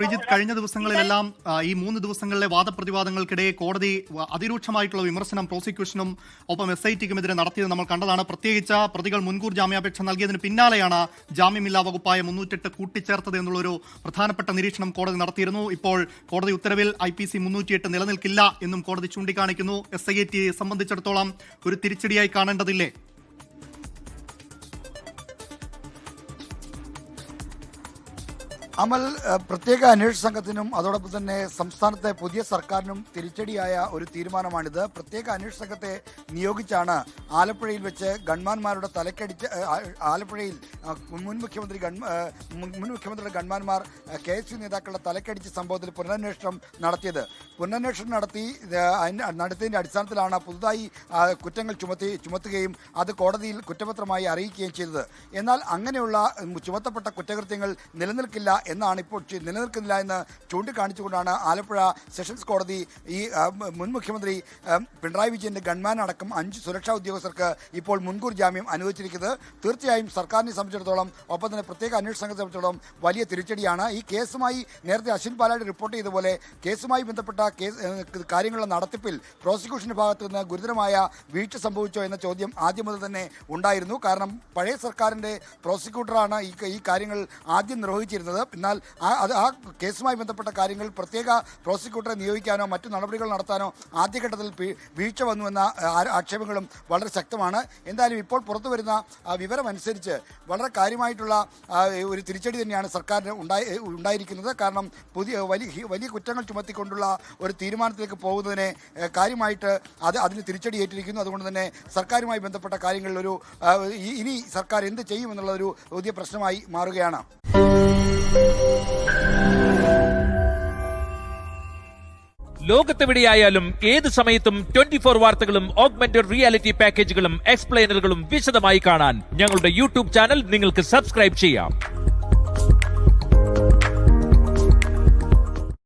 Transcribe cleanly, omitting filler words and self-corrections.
ശ്രീജിത്ത്, കഴിഞ്ഞ ദിവസങ്ങളിലെല്ലാം ഈ 3 ദിവസങ്ങളിലെ വാദപ്രതിവാദങ്ങൾക്കിടെ കോടതി അതിരൂക്ഷമായിട്ടുള്ള വിമർശനം പ്രോസിക്യൂഷനും ഒപ്പം SITക്കുമെതിരെ നടത്തിയത് നമ്മൾ കണ്ടതാണ്. പ്രത്യേകിച്ച് പ്രതികൾ മുൻകൂർ ജാമ്യാപേക്ഷ നൽകിയതിന് പിന്നാലെയാണ് ജാമ്യമില്ലാ വകുപ്പായ 308 കൂട്ടിച്ചേർത്തത് എന്നുള്ളൊരു പ്രധാനപ്പെട്ട നിരീക്ഷണം കോടതി നടത്തിയിരുന്നു. ഇപ്പോൾ കോടതി ഉത്തരവിൽ IPC 308 നിലനിൽക്കില്ല എന്നും കോടതി ചൂണ്ടിക്കാണിക്കുന്നു. SITയെ സംബന്ധിച്ചിടത്തോളം ഒരു തിരിച്ചടിയായി കാണേണ്ടതില്ലേ? അമൽ, പ്രത്യേക അന്വേഷണ സംഘത്തിനും അതോടൊപ്പം തന്നെ സംസ്ഥാനത്തെ പുതിയ സർക്കാരിനും തിരിച്ചടിയായ ഒരു തീരുമാനമാണിത്. പ്രത്യേക അന്വേഷണ സംഘത്തെ നിയോഗിച്ചാണ് ആലപ്പുഴയിൽ വെച്ച് ഗൺമാന്മാരുടെ തലക്കടിച്ച് ആലപ്പുഴയിൽ മുൻ മുഖ്യമന്ത്രിയുടെ ഗൺമാന്മാർ KSU നേതാക്കളുടെ തലക്കടിച്ച സംഭവത്തിൽ പുനരന്വേഷണം നടത്തിയത്. പുനരന്വേഷണം നടത്തിയതിൻ്റെ അടിസ്ഥാനത്തിലാണ് പുതുതായി കുറ്റങ്ങൾ ചുമത്തുകയും അത് കോടതിയിൽ കുറ്റപത്രമായി അറിയിക്കുകയും ചെയ്തത്. എന്നാൽ അങ്ങനെയുള്ള ചുമത്തപ്പെട്ട കുറ്റകൃത്യങ്ങൾ നിലനിൽക്കില്ല എന്നാണ് ഇപ്പോൾ നിലനിൽക്കുന്നില്ല എന്ന് ചൂണ്ടിക്കാണിച്ചുകൊണ്ടാണ് ആലപ്പുഴ സെഷൻസ് കോടതി ഈ മുൻ മുഖ്യമന്ത്രി പിണറായി വിജയന്റെ ഗൺമാൻ അടക്കം 5 സുരക്ഷാ ഉദ്യോഗസ്ഥർക്ക് ഇപ്പോൾ മുൻകൂർ ജാമ്യം അനുവദിച്ചിരിക്കുന്നത്. തീർച്ചയായും സർക്കാരിനെ സംബന്ധിച്ചിടത്തോളം ഒപ്പം തന്നെ പ്രത്യേക അന്വേഷണ സംഘത്തെ സംബന്ധിച്ചിടത്തോളം വലിയ തിരിച്ചടിയാണ്. ഈ കേസുമായി നേരത്തെ അശ്വിൻ പാലാട് റിപ്പോർട്ട് ചെയ്തതുപോലെ കേസുമായി ബന്ധപ്പെട്ട കാര്യങ്ങളുടെ നടത്തിപ്പിൽ പ്രോസിക്യൂഷന്റെ ഭാഗത്തു നിന്ന് ഗുരുതരമായ വീഴ്ച സംഭവിച്ചോ എന്ന ചോദ്യം ആദ്യം മുതൽ തന്നെ ഉണ്ടായിരുന്നു. കാരണം പഴയ സർക്കാരിന്റെ പ്രോസിക്യൂട്ടറാണ് ഈ കാര്യങ്ങൾ ആദ്യം നിർവഹിച്ചിരുന്നത്. എന്നാൽ ആ കേസുമായി ബന്ധപ്പെട്ട കാര്യങ്ങൾ പ്രത്യേക പ്രോസിക്യൂട്ടറെ നിയോഗിക്കാനോ മറ്റു നടപടികൾ നടത്താനോ ആദ്യഘട്ടത്തിൽ വീഴ്ച വന്നുവെന്ന ആക്ഷേപങ്ങളും വളരെ ശക്തമാണ്. എന്തായാലും ഇപ്പോൾ പുറത്തു വരുന്ന വിവരമനുസരിച്ച് വളരെ കാര്യമായിട്ടുള്ള ഒരു തിരിച്ചടി തന്നെയാണ് സർക്കാരിന് ഉണ്ടായിരിക്കുന്നത്. കാരണം വലിയ കുറ്റങ്ങൾ ചുമത്തിക്കൊണ്ടുള്ള ഒരു തീരുമാനത്തിലേക്ക് പോകുന്നതിനെ കാര്യമായിട്ട് അതിന് തിരിച്ചടി ഏറ്റിരിക്കുന്നു. അതുകൊണ്ട് തന്നെ സർക്കാരുമായി ബന്ധപ്പെട്ട കാര്യങ്ങളിൽ ഇനി സർക്കാർ എന്ത് ചെയ്യുമെന്നുള്ള ഒരു പുതിയ പ്രശ്നമായി മാറുകയാണ്. ലോകത്തെവിടെയായാലും ഏത് സമയത്തും 24 വാർത്തകളും ഓഗ്മെന്റഡ് റിയാലിറ്റി പാക്കേജുകളും എക്സ്പ്ലെയിനറുകളും വിശദമായി കാണാൻ ഞങ്ങളുടെ YouTube ചാനൽ നിങ്ങൾക്ക് സബ്സ്ക്രൈബ് ചെയ്യാം.